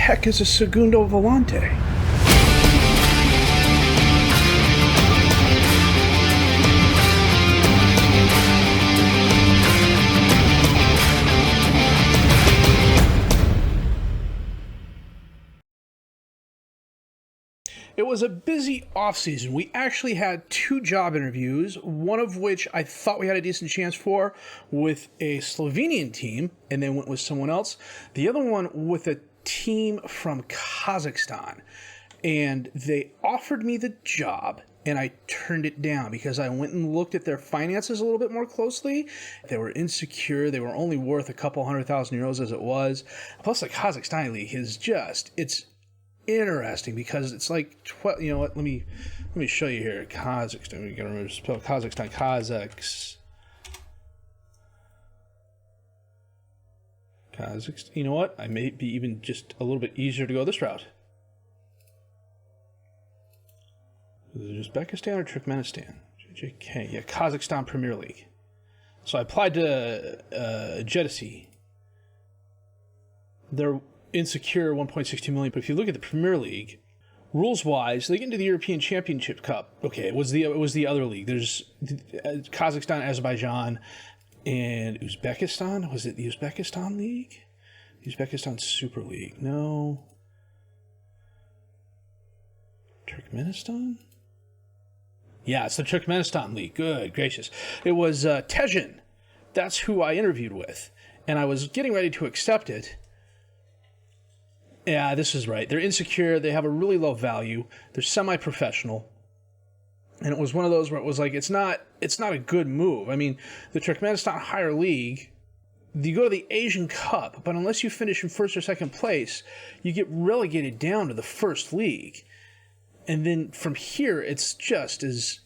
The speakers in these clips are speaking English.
heck is a segundo volante? It was a busy off-season. We actually had 2 job interviews, one of which I thought we had a decent chance for with a Slovenian team, and then went with someone else. The other one with a team from Kazakhstan. And they offered me the job, and I turned it down because I went and looked at their finances a little bit more closely. They were insecure. They were only worth a couple €100,000 as it was. Plus, the Kazakhstan league is just, it's interesting because it's like 12. You know what? Let me show you here. Kazakhstan. We gotta remember to spell Kazakhstan. Kazakhstan. You know what? I may be even just a little bit easier to go this route. Is it Uzbekistan or Turkmenistan? JJK. Yeah, Kazakhstan Premier League. So I applied to Jedisi. They're insecure, 1.62 million. But if you look at the Premier League, rules-wise, they get into the European Championship Cup. Okay, it was the other league. There's Kazakhstan, Azerbaijan, and Uzbekistan. Was it the Uzbekistan League? Uzbekistan Super League. No. Turkmenistan? Yeah, it's the Turkmenistan League. Good gracious. It was Tezhin. That's who I interviewed with. And I was getting ready to accept it. Yeah, this is right. They're insecure. They have a really low value. They're semi-professional. And it was one of those where it was like, it's not a good move. I mean, the Turkmenistan higher league, you go to the Asian Cup, but unless you finish in first or second place, you get relegated down to the first league. And then from here, it's just as,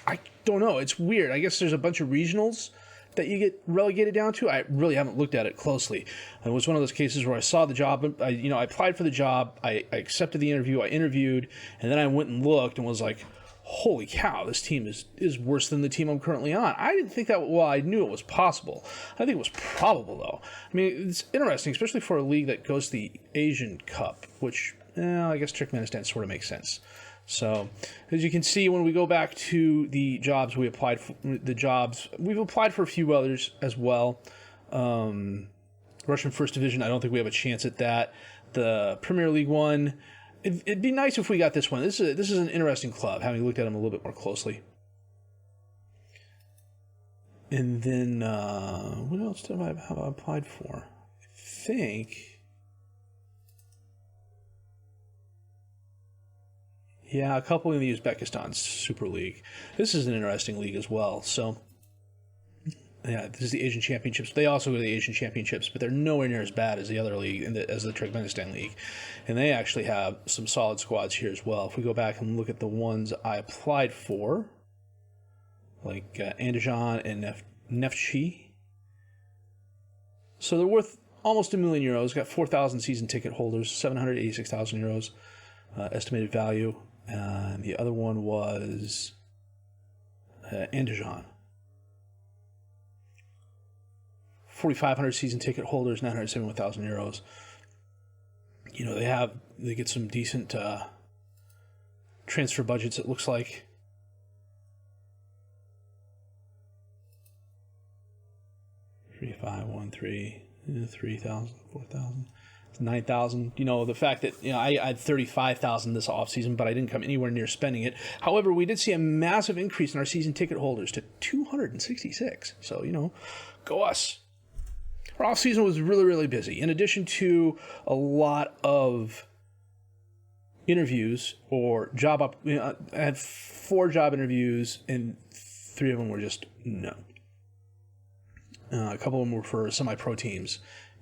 I don't know. It's weird. I guess there's a bunch of regionals that you get relegated down to. I really haven't looked at it closely. It was one of those cases where I saw the job, I applied for the job, I accepted the interview, I interviewed, and then I went and looked and was like, holy cow, this team is worse than the team I'm currently on. I didn't think that, well, I knew it was possible. I think it was probable, though. I mean, it's interesting, especially for a league that goes to the Asian Cup, which, I guess Turkmenistan sort of makes sense. So, as you can see, when we go back to the jobs we applied for, we've applied for a few others as well. Russian First Division, I don't think we have a chance at that. The Premier League one, it'd be nice if we got this one. This is an interesting club, having looked at them a little bit more closely. And then, what else have I applied for? I think... Yeah, a couple in the Uzbekistan Super League. This is an interesting league as well. So, yeah, this is the Asian Championships. They also go to the Asian Championships, but they're nowhere near as bad as the other league, as the Turkmenistan League. And they actually have some solid squads here as well. If we go back and look at the ones I applied for, like Andijan and Neftchi. So they're worth almost €1 million. Got 4,000 season ticket holders, 786,000 euros estimated value. And the other one was Andijan. 4,500 season ticket holders, 971,000 euros. You know, they get some decent transfer budgets, it looks like. $3,513, 3,000, 4,000. 9,000. You know, the fact that, I had 35,000 this offseason, but I didn't come anywhere near spending it. However, we did see a massive increase in our season ticket holders to 266. So, go us. Our offseason was really, really busy. In addition to a lot of interviews or I had 4 job interviews, and 3 of them were just no. A couple of them were for semi-pro teams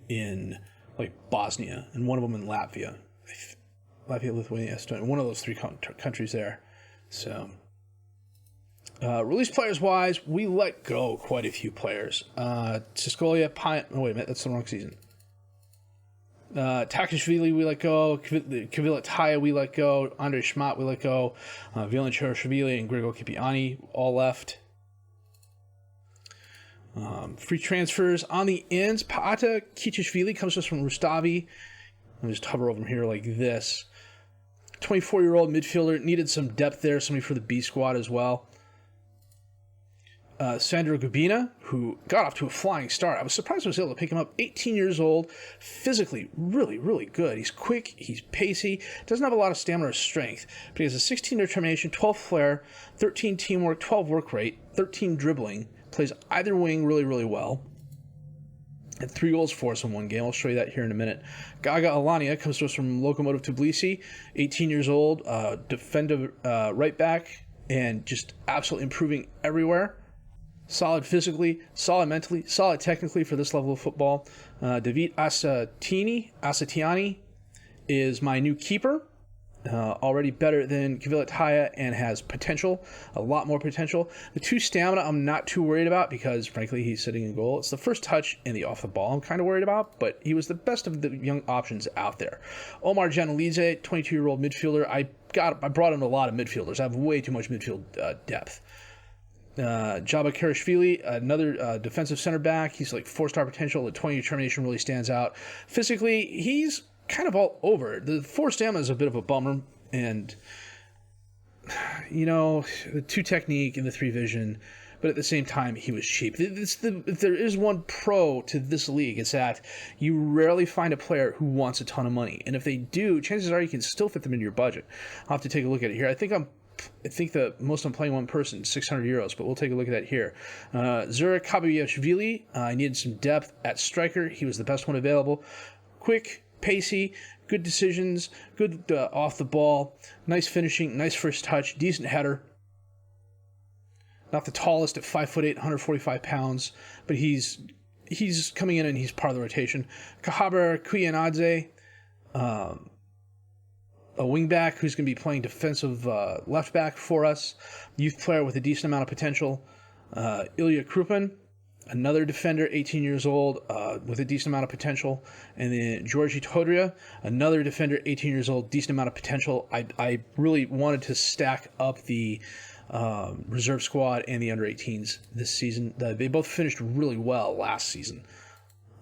in like Bosnia, and one of them in Latvia, Lithuania, Estonia, one of those 3 countries there. So, release players wise, we let go quite a few players. Siskolia, oh wait a minute, that's the wrong season. Takashvili we let go, Kvilataya we let go, Andrei Schmatt we let go, Vilan Cherishvili and Grigor Kipiani all left. Free transfers on the ends. Paata Kichishvili comes to us from Rustavi. I'll just hover over here like this. 24-year-old midfielder. Needed some depth there. Somebody for the B squad as well. Sandro Gubina, who got off to a flying start. I was surprised I was able to pick him up. 18 years old. Physically really, really good. He's quick. He's pacey. Doesn't have a lot of stamina or strength. But he has a 16 determination, 12 flair, 13 teamwork, 12 work rate, 13 dribbling. Plays either wing really, really well. Had 3 goals for us in one game. I'll show you that here in a minute. Gaga Alania comes to us from Lokomotiv Tbilisi. 18 years old. Defender right back. And just absolutely improving everywhere. Solid physically, solid mentally, solid technically for this level of football. David Asatiani is my new keeper. Already better than Kvilataya and has potential, a lot more potential. The 2 stamina I'm not too worried about because, frankly, he's sitting in goal. It's the first touch and the off the ball I'm kind of worried about, but he was the best of the young options out there. Omar Janelize, 22-year-old midfielder. I brought in a lot of midfielders. I have way too much midfield depth. Jaba Karashvili, another defensive center back. He's like 4-star potential. The 20 determination really stands out. Physically, he's kind of all over. The 4 stamina is a bit of a bummer, and the 2 technique and the 3 vision, but at the same time he was cheap. If there is one pro to this league, it's that you rarely find a player who wants a ton of money, and if they do, chances are you can still fit them into your budget. I'll have to take a look at it here. I think the most I'm playing one person, 600 euros, but we'll take a look at that here. Zurich Kabayashvili, I needed some depth at striker. He was the best one available. Quick, pacey, good decisions, good off the ball, nice finishing, nice first touch, decent header. Not the tallest at 5'8", 145 pounds, but he's coming in and he's part of the rotation. Kahaber Kuyanadze, a wingback who's going to be playing defensive left back for us. Youth player with a decent amount of potential. Ilya Krupin, another defender, 18 years old, with a decent amount of potential. And then Georgi Todria, another defender, 18 years old, decent amount of potential. I really wanted to stack up the reserve squad and the under-18s this season. They both finished really well last season.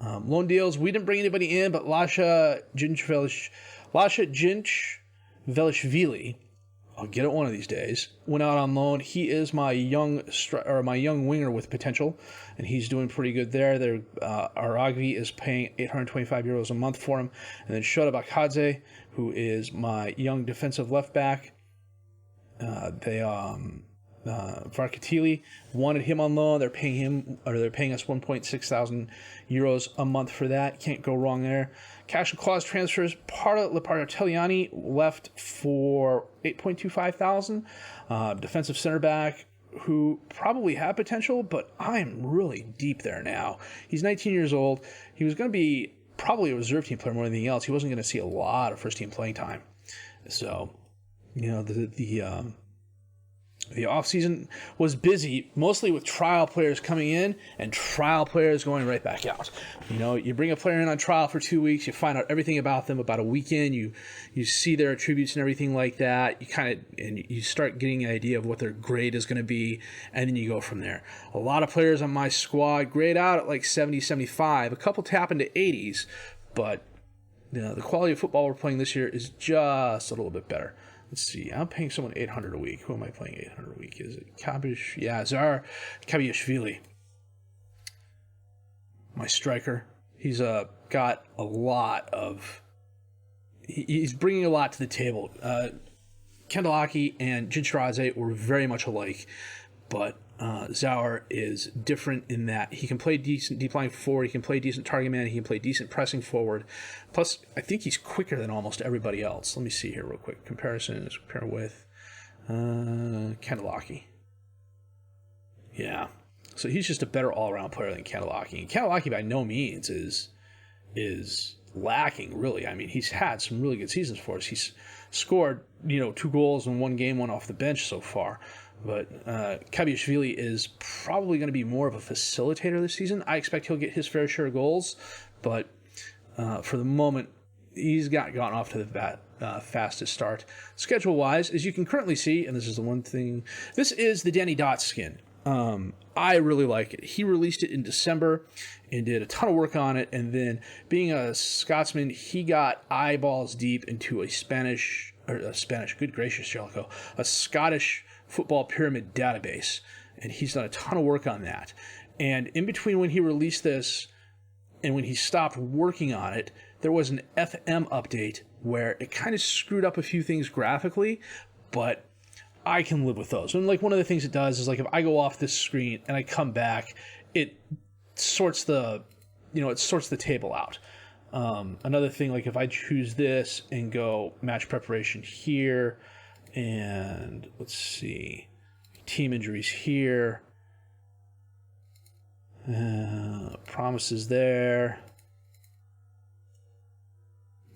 Loan deals, we didn't bring anybody in, but Lasha Jinchvelishvili, I'll get it one of these days, went out on loan. He is my young winger with potential, and he's doing pretty good there. Aragvi is paying 825 euros a month for him. And then Shota Bakadze, who is my young defensive left back. Varkatili wanted him on loan. They're paying us 1.6 thousand euros a month for that. Can't go wrong there. Cash and clause transfers. Leparteliani left for 8.25 thousand. Defensive center back who probably had potential, but I'm really deep there now. He's 19 years old. He was going to be probably a reserve team player more than anything else. He wasn't going to see a lot of first team playing time. So, the offseason was busy, mostly with trial players coming in and trial players going right back out. You bring a player in on trial for 2 weeks, you find out everything about them. About a weekend, you see their attributes and everything like that. You start getting an idea of what their grade is going to be, and then you go from there. A lot of players on my squad grade out at like 70, 75. A couple tap into 80s, but the quality of football we're playing this year is just a little bit better. Let's see. I'm paying someone 800 a week. Who am I paying 800 a week? Is it Kabish? Yeah, Zar Kabiashvili. My striker. He's got a lot of... He's bringing a lot to the table. Kendallaki and Jinchiraze were very much alike, but Zauer is different in that he can play decent deep line forward, he can play decent target man, he can play decent pressing forward. Plus, I think he's quicker than almost everybody else. Let me see here real quick. Comparison is compare with Kendallaki. Yeah. So he's just a better all-around player than Kendallaki. And Kendallaki by no means is lacking, really. I mean, he's had some really good seasons for us. He's scored, 2 goals in one game, one off the bench so far. But Kabiashvili is probably going to be more of a facilitator this season. I expect he'll get his fair share of goals, but for the moment, he's gotten off to the fastest start. Schedule-wise, as you can currently see, and this is the one thing, this is the Danny Dot skin. I really like it. He released it in December and did a ton of work on it. And then, being a Scotsman, he got eyeballs deep into a good gracious, Jellicoe, a Scottish football pyramid database. And he's done a ton of work on that. And in between when he released this and when he stopped working on it, there was an FM update where it kind of screwed up a few things graphically, but I can live with those. And like, one of the things it does is, like, if I go off this screen and I come back, it sorts the table out. Another thing, like, if I choose this and go match preparation here, and let's see, team injuries here, promises there,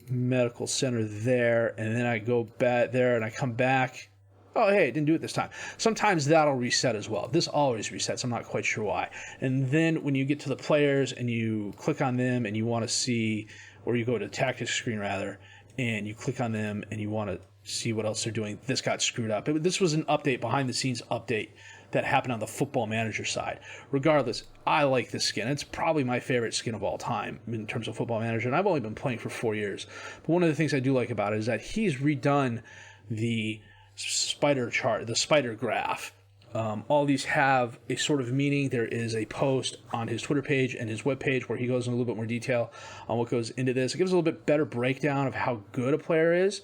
medical center there, and then I go back there and I come back. Oh, hey, it didn't do it this time. Sometimes that'll reset as well. This always resets. I'm not quite sure why. And then when you get to the players and you click on them and you want to see, or you go to the tactics screen rather, and you click on them and you want to see what else they're doing, this got screwed up. This was an update, behind the scenes update, that happened on the Football Manager side. Regardless, I like this skin. It's probably my favorite skin of all time in terms of Football Manager, and I've only been playing for 4 years. But one of the things I do like about it is that he's redone the spider chart, the spider graph. All these have a sort of meaning. There is a post on his Twitter page and his webpage where he goes in a little bit more detail on what goes into this. It gives a little bit better breakdown of how good a player is.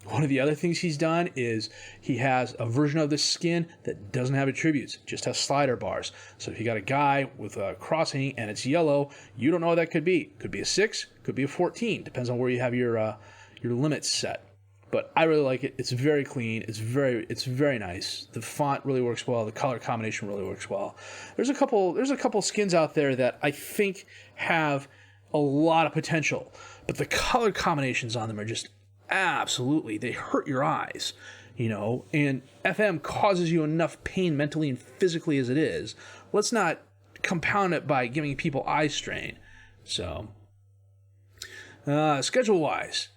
One of the other things he's done is he has a version of this skin that doesn't have attributes, just has slider bars. So if you got a guy with a crossing and it's yellow, you don't know what that could be. Could be a 6, could be a 14. Depends on where you have your limits set. But I really like it. It's very clean. It's very nice. The font really works well. The color combination really works well. There's a couple skins out there that I think have a lot of potential, but the color combinations on them are just absolutely, they hurt your eyes, and FM causes you enough pain mentally and physically as it is. Let's not compound it by giving people eye strain. So, schedule-wise,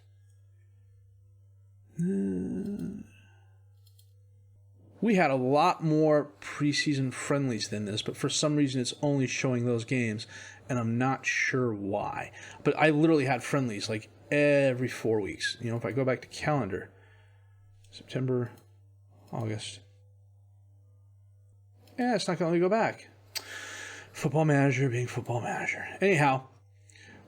we had a lot more preseason friendlies than this, but for some reason it's only showing those games, and I'm not sure why. But I literally had friendlies like every 4 weeks. If I go back to calendar, September, August. Yeah, it's not going to let me go back. Football Manager being Football Manager. Anyhow,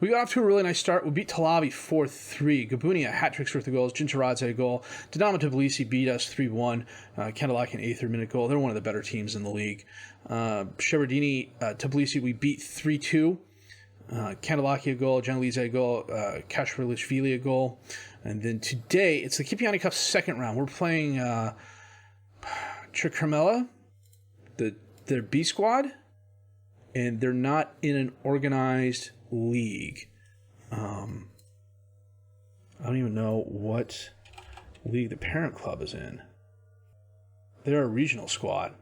we got off to a really nice start. We beat Talabi 4-3. Gabunia, hat-tricks worth of goals. Gintaradze, a goal. Dinamo Tbilisi beat us 3-1. Kandalaki, an 8th minute goal. They're one of the better teams in the league. Shevardini, Tbilisi, we beat 3-2. Kandalaki, a goal. Janelize, a goal. Kashvilishvili, a goal. And then today, it's the Kipiani Cup second round. We're playing Chikramela, their B squad, and they're not in an organized league. I don't even know what league the parent club is in. They're a regional squad.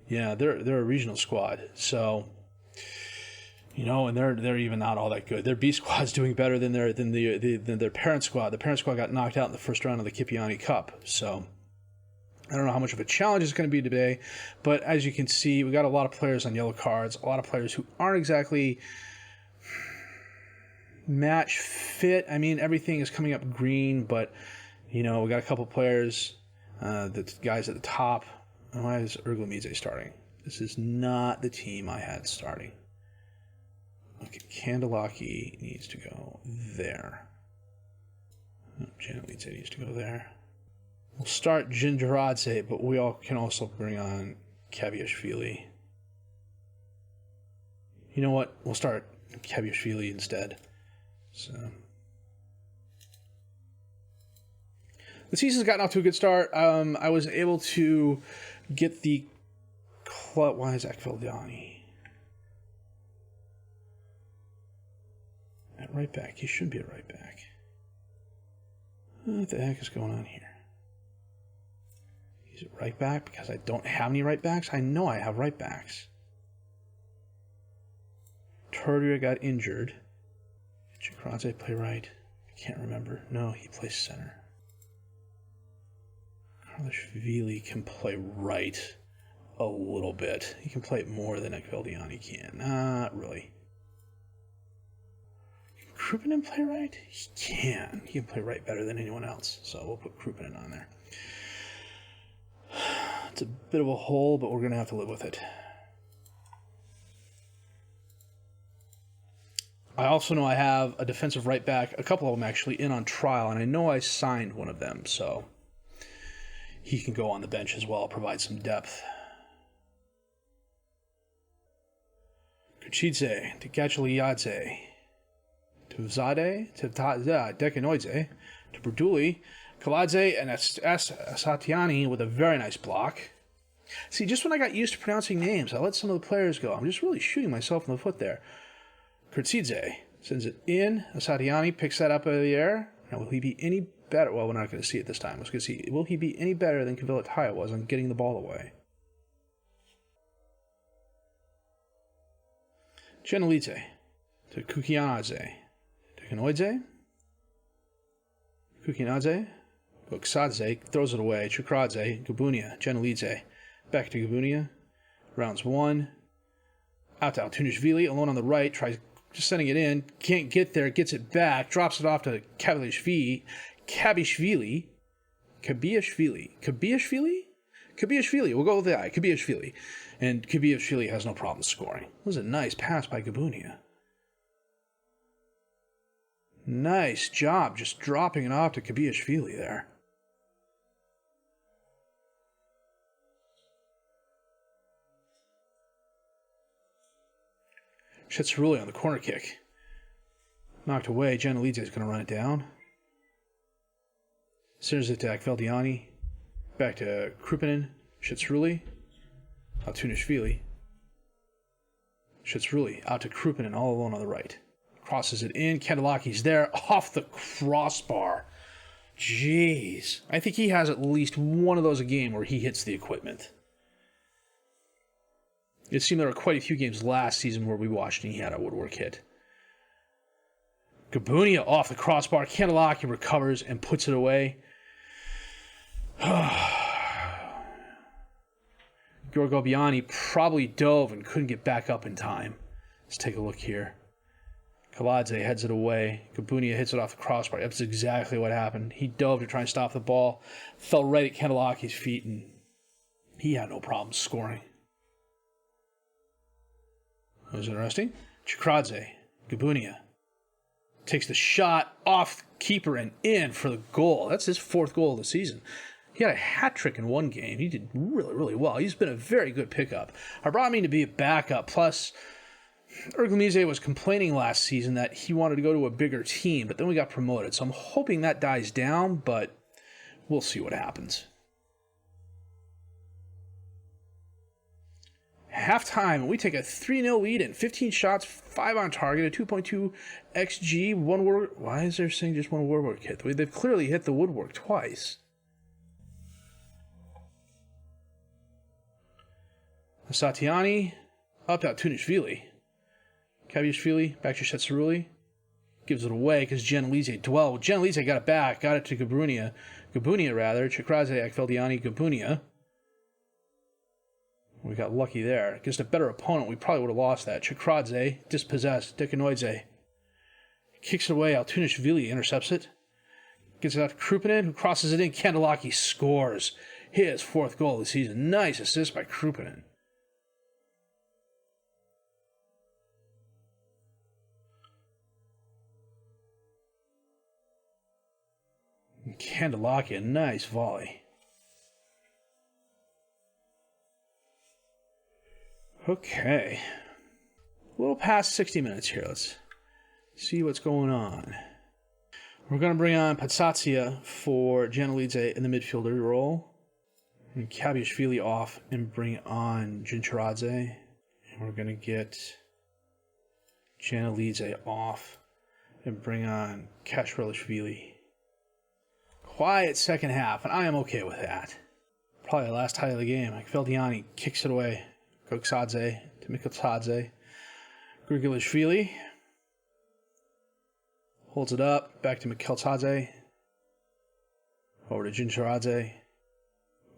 Yeah, they're a regional squad. So, and they're even not all that good. Their B squad's doing better than their parent squad. The parent squad got knocked out in the first round of the Kipiani Cup. So I don't know how much of a challenge it's going to be today, but as you can see, we got a lot of players on yellow cards, a lot of players who aren't exactly match fit. I mean, everything is coming up green, but we got a couple players, the guys at the top. Why is Erglamidze starting? This is not the team I had starting. Okay, Kandalaki needs to go there. Janelice needs to go there. We'll start Gintaradze, but we can also bring on Kaviashvili. You know what? We'll start Kaviashvili instead. So the season's gotten off to a good start. I was able to get the club. Why is Akveldani at right back? He should be at right back. What the heck is going on here? He's at right back because I don't have any right backs. I know I have right backs. Torria got injured. Chikradze play right? I can't remember. No, he plays center. Karlashvili can play right. a little bit. He can play it more than Ekveldiani can. Not really. Can Krupanen play right? He can. He can play right better than anyone else. So we'll put Krupanen on there. It's a bit of a hole, but we're going to have to live with it. I also know I have a defensive right back, a couple of them actually, in on trial, and I know I signed one of them, so he can go on the bench as well, provide some depth. Kuchidze, Tkachaliadze, Tuvzade, Dekanoidze, to Berduli, Kaladze, and Asatiani with a very nice block. See, just when I got used to pronouncing names, I let some of the players go. I'm just really shooting myself in the foot there. Kurtzidze sends it in. Asatiani picks that up out of the air. Now, will he be any better? Well, we're not going to see it this time. I was going to see, will he be any better than Kvilataya was on getting the ball away? Genelidze to Kukianadze. Tekanoidze. Kukianadze. Boksadze throws it away. Chukradze. Gabunia. Genelidze. Back to Gabunia. Rounds one. Out to Altunishvili. Alone on the right. Tries just sending it in. Can't get there. Gets it back. Drops it off to Kabishvili. Kabiashvili. We'll go with that. Kabiashvili. And Kabiashvili has no problem scoring. It was a nice pass by Gabunia. Nice job just dropping it off to Kabiashvili there. Shetsaruli on the corner kick. Knocked away. Genelidze is going to run it down. Sends it to Ekveldiani. Back to Krupanen. Shetsaruli. Altunishvili. Shetsaruli out to Krupanen all alone on the right. Crosses it in. Kandelaki's there. Off the crossbar. Jeez. I think he has at least one of those a game where he hits the equipment. It seemed there were quite a few games last season where we watched and he had a woodwork hit. Gabunia off the crossbar. Kandelaki recovers and puts it away. Gorgobiani probably dove and couldn't get back up in time. Let's take a look here. Kaladze heads it away. Gabunia hits it off the crossbar. That's exactly what happened. He dove to try and stop the ball. Fell right at Kandelaki's feet, and he had no problem scoring. That was interesting. Chikradze, Gabunia, takes the shot off the keeper and in for the goal. That's his fourth goal of the season. He had a hat trick in one game. He did really, really well. He's been a very good pickup. I brought him in to be a backup. Plus, Erglemize was complaining last season that he wanted to go to a bigger team, but then we got promoted. So I'm hoping that dies down, but we'll see what happens. Halftime, we take a 3-0 lead in 15 shots, 5 on target, a 2.2 XG, one woodwork. Why is there saying just one woodwork hit? They've clearly hit the woodwork twice. Satiani, up to Tunishvili. Kabiashvili, back to Shetsaruli. Gives it away because Genelidze dwelled. Genelidze got it back, got it to Gabunia. Chikradze, Ekveldiani, Gabunia. We got lucky there. Against a better opponent, we probably would have lost that. Chikradze, dispossessed. Dekanoidze kicks it away. Altunishvili intercepts it. Gets it out to Krupanen, who crosses it in. Kandelaki scores his fourth goal of the season. Nice assist by Krupanen. Kandelaki, a nice volley. Okay. A little past 60 minutes here. Let's see what's going on. We're going to bring on Patsatsia for Genelidze in the midfielder role. And Kabiashvili off and bring on Jincharadze. And we're going to get Genelidze off and bring on Kashrelishvili. Quiet second half, and I am okay with that. Probably the last tie of the game. Ekveldiani kicks it away. Goksadze to Mikotadze. Grigilishvili holds it up. Back to Mikotadze. Over to Jincharadze.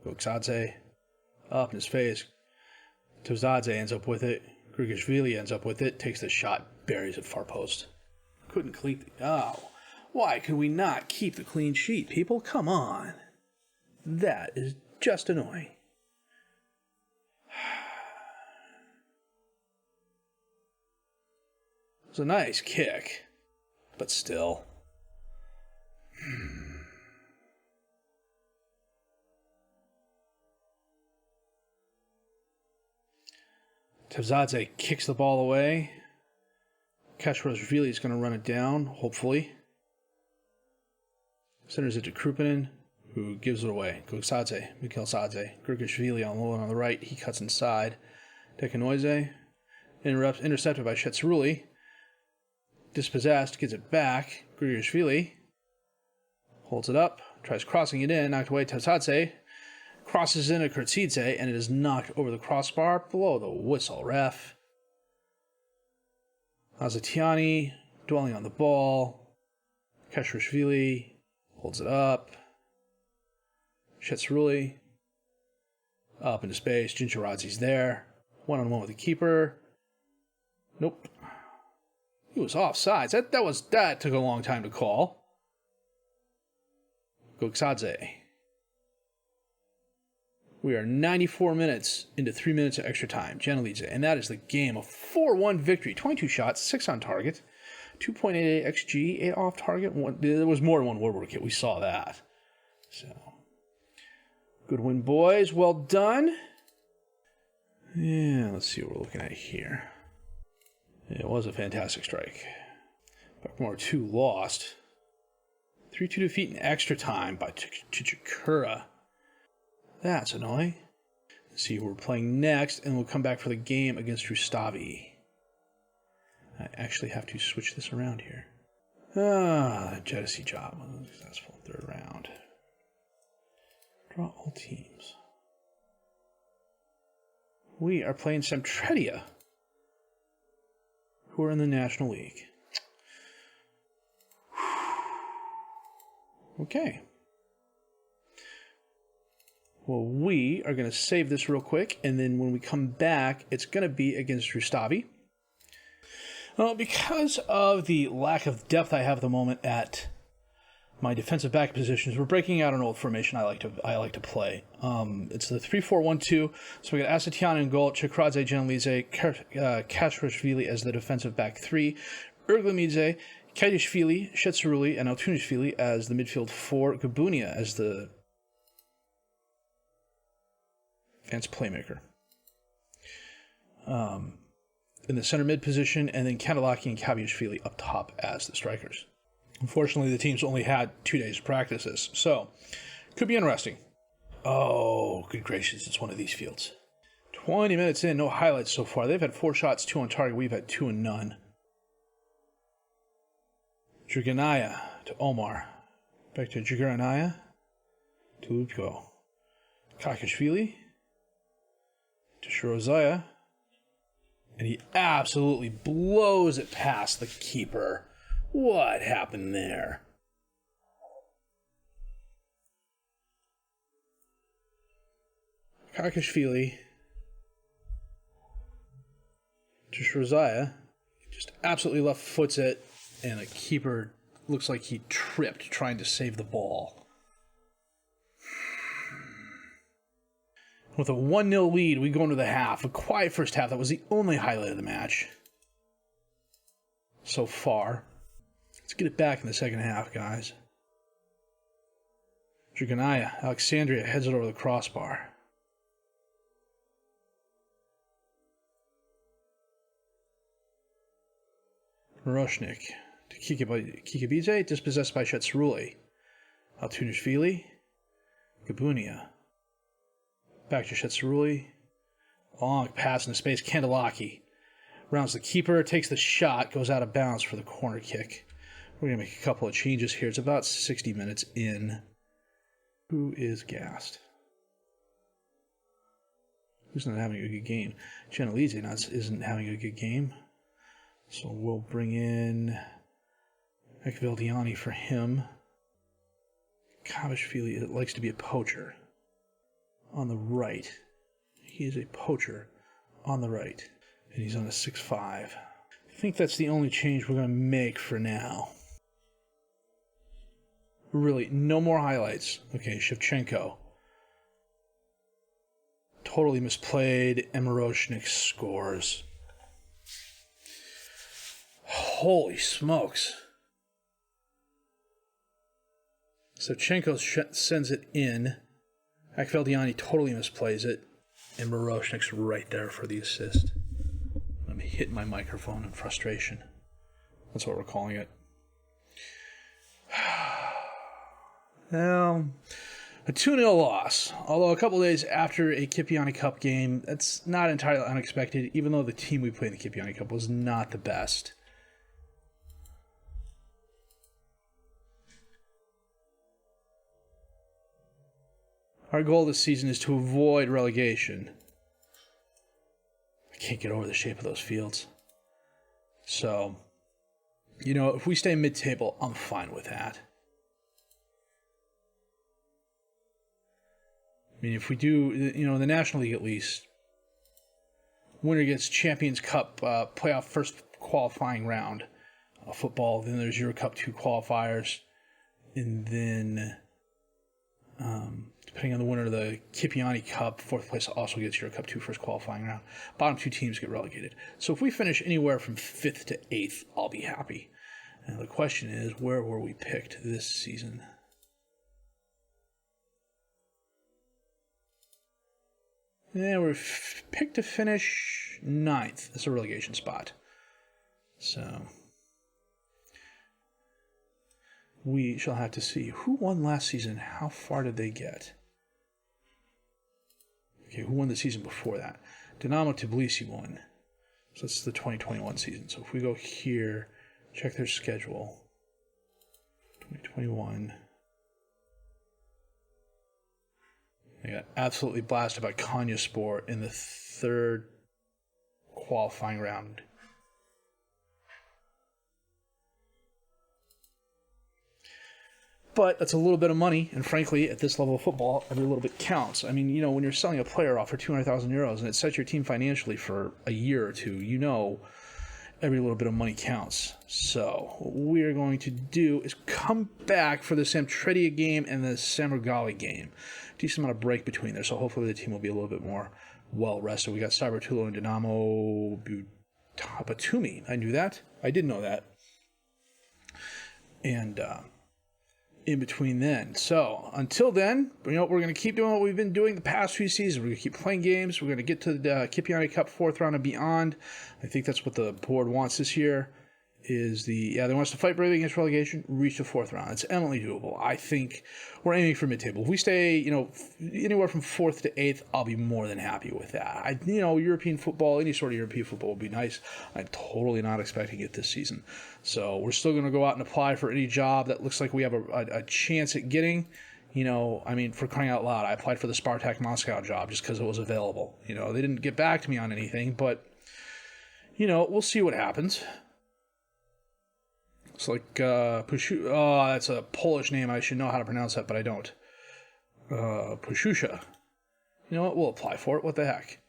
Goksadze. Up in his face. Tozadze ends up with it. Grigashvili ends up with it. Takes the shot. Buries it far post. Couldn't keep the... Oh. Why could we not keep the clean sheet, people? Come on. That is just annoying. It was a nice kick. But still. Tevzadze kicks the ball away. Kashvarashvili is going to run it down, hopefully. Centers it to Krupinen, who gives it away. Goksadze, Mikhail Sadze. Grigashvili on low and on the right. He cuts inside. Dekanoise. Intercepted by Shetsaruli. Dispossessed, gets it back. Grigashvili holds it up, tries crossing it in, knocked away. Tevzadze crosses in a Kurtzidze, and it is knocked over the crossbar. Below the whistle, ref. Azatiani dwelling on the ball. Kashvarashvili holds it up. Shetsaruli up into space. Jincharadzi's there. One-on-one with the keeper. Nope. He was offsides. That took a long time to call. Goksadze. We are 94 minutes into 3 minutes of extra time. Janelidze. And that is the game. A 4-1 victory. 22 shots, 6 on target. 2.88 XG, 8 off target. There was more than one woodwork hit. We saw that. So, good win, boys. Well done. Yeah, let's see what we're looking at here. It was a fantastic strike. Buckmore 2 lost. 3-2 defeat in extra time by Chichikura. That's annoying. Let's see who we're playing next, and we'll come back for the game against Rustavi. I actually have to switch this around here. Jealousy job was successful. 3rd round. Draw all teams. We are playing Semtredia, who are in the National League. Okay. Well, we are going to save this real quick, and then when we come back, it's going to be against Rustavi. Well, because of the lack of depth I have at the moment at my defensive back positions, we're breaking out an old formation I like to play. It's the 3-4-1-2. So we got Asatian in goal, Chikradze, Janelidze, Kashvarashvili as the defensive back 3, Erglamidze, Kaidishvili, Shetsaruli, and Altunishvili as the midfield 4, Gabunia as the advanced playmaker. In the center mid position, and then Kandelaki and Kaviashvili up top as the strikers. Unfortunately, the teams only had 2 days of practices, so could be interesting. Oh, good gracious, it's one of these fields. 20 minutes in, no highlights so far. They've had 4 shots, 2 on target. We've had 2 and none. Druganaya to Omar. Back to Druganaya to Lupko. Kakashvili to Shirozaya. And he absolutely blows it past the keeper. What happened there? Kakashvili to Shirozaya. Just absolutely left foots it. And the keeper looks like he tripped trying to save the ball. With a 1-0 lead, we go into the half. A quiet first half. That was the only highlight of the match so far. Let's get it back in the second half, guys. Druganaya, Alexandria heads it over the crossbar. Miroshnik to Kikabidze, dispossessed by Shetsaruli. Altunishvili, Gabunia. Back to Shetsaruli. Long pass into space. Kandelaki rounds the keeper, takes the shot, goes out of bounds for the corner kick. We're going to make a couple of changes here. It's about 60 minutes in. Who is gassed? Who's not having a good game? Janelidze isn't having a good game. So we'll bring in Ekvildiani for him. Kavashvili likes to be a poacher. On the right, he is a poacher on the right. And he's on a 6'5". I think that's the only change we're going to make for now. Really, no more highlights. Okay, Shevchenko. Totally misplayed. Emiroshnik scores. Holy smokes. Shevchenko sends it in. Akveldiani totally misplays it. And Miroshnik's right there for the assist. I'm hitting my microphone in frustration. That's what we're calling it. Well, a 2-0 loss. Although a couple days after a Kipiani Cup game, that's not entirely unexpected, even though the team we played in the Kipiani Cup was not the best. Our goal this season is to avoid relegation. I can't get over the shape of those fields. So, if we stay mid-table, I'm fine with that. I mean, if we do, in the National League at least, winner gets Champions Cup playoff first qualifying round of football. Then there's Euro Cup 2 qualifiers. And then, depending on the winner of the Kipiani Cup, fourth place also gets Euro Cup 2 first qualifying round. Bottom two teams get relegated. So if we finish anywhere from 5th to 8th, I'll be happy. And the question is, where were we picked this season? Yeah, we're picked to finish 9th. That's a relegation spot. So we shall have to see. Who won last season? How far did they get? Okay, who won the season before that? Dinamo Tbilisi won. So that's the 2021 season. So if we go here, check their schedule. 2021. They got absolutely blasted by Konyaspor in the 3rd qualifying round. But that's a little bit of money, and frankly, at this level of football, every little bit counts. I mean, when you're selling a player off for 200,000 euros and it sets your team financially for a year or two, every little bit of money counts. So what we're going to do is come back for the Sampdoria game and the Samargali game. Decent amount of break between there, so hopefully the team will be a little bit more well-rested. We got Cybertulo and Dinamo Batumi. I knew that. I did know that. And in between then. So until then, we're going to keep doing what we've been doing the past few seasons. We're going to keep playing games. We're going to get to the Kipiani Cup 4th round and beyond. I think that's what the board wants this year. They want us to fight bravely against relegation, reach the 4th round. It's eminently doable. I think we're aiming for mid-table. If we stay, anywhere from 4th to 8th, I'll be more than happy with that. European football, any sort of European football would be nice. I'm totally not expecting it this season. So we're still going to go out and apply for any job that looks like we have a chance at getting. For crying out loud, I applied for the Spartak Moscow job just because it was available. They didn't get back to me on anything, but, we'll see what happens. It's like Pushu. Oh, that's a Polish name. I should know how to pronounce that, but I don't. Pushusha. You know what? We'll apply for it. What the heck?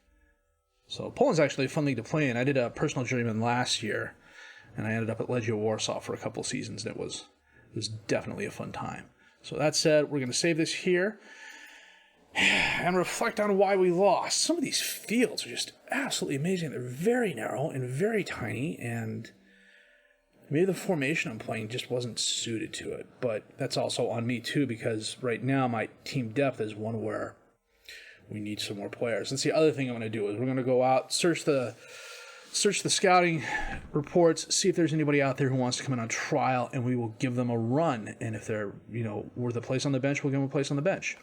So Poland's actually a fun league to play in. I did a personal journeyman last year, and I ended up at Legia Warsaw for a couple seasons. And it was definitely a fun time. So that said, we're going to save this here and reflect on why we lost. Some of these fields are just absolutely amazing. They're very narrow and very tiny, and maybe the formation I'm playing just wasn't suited to it, but that's also on me too, because right now my team depth is one where we need some more players. That's the other thing I'm going to do is we're going to go out, search the scouting reports, see if there's anybody out there who wants to come in on trial, and we will give them a run. And if they're, worth a place on the bench, we'll give them a place on the bench.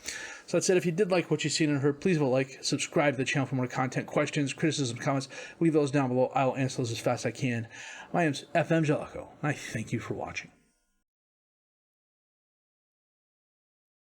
So that said, if you did like what you've seen and heard, please leave a like, subscribe to the channel for more content, questions, criticisms, comments. Leave those down below. I will answer those as fast as I can. My name's FM Jellico, and I thank you for watching.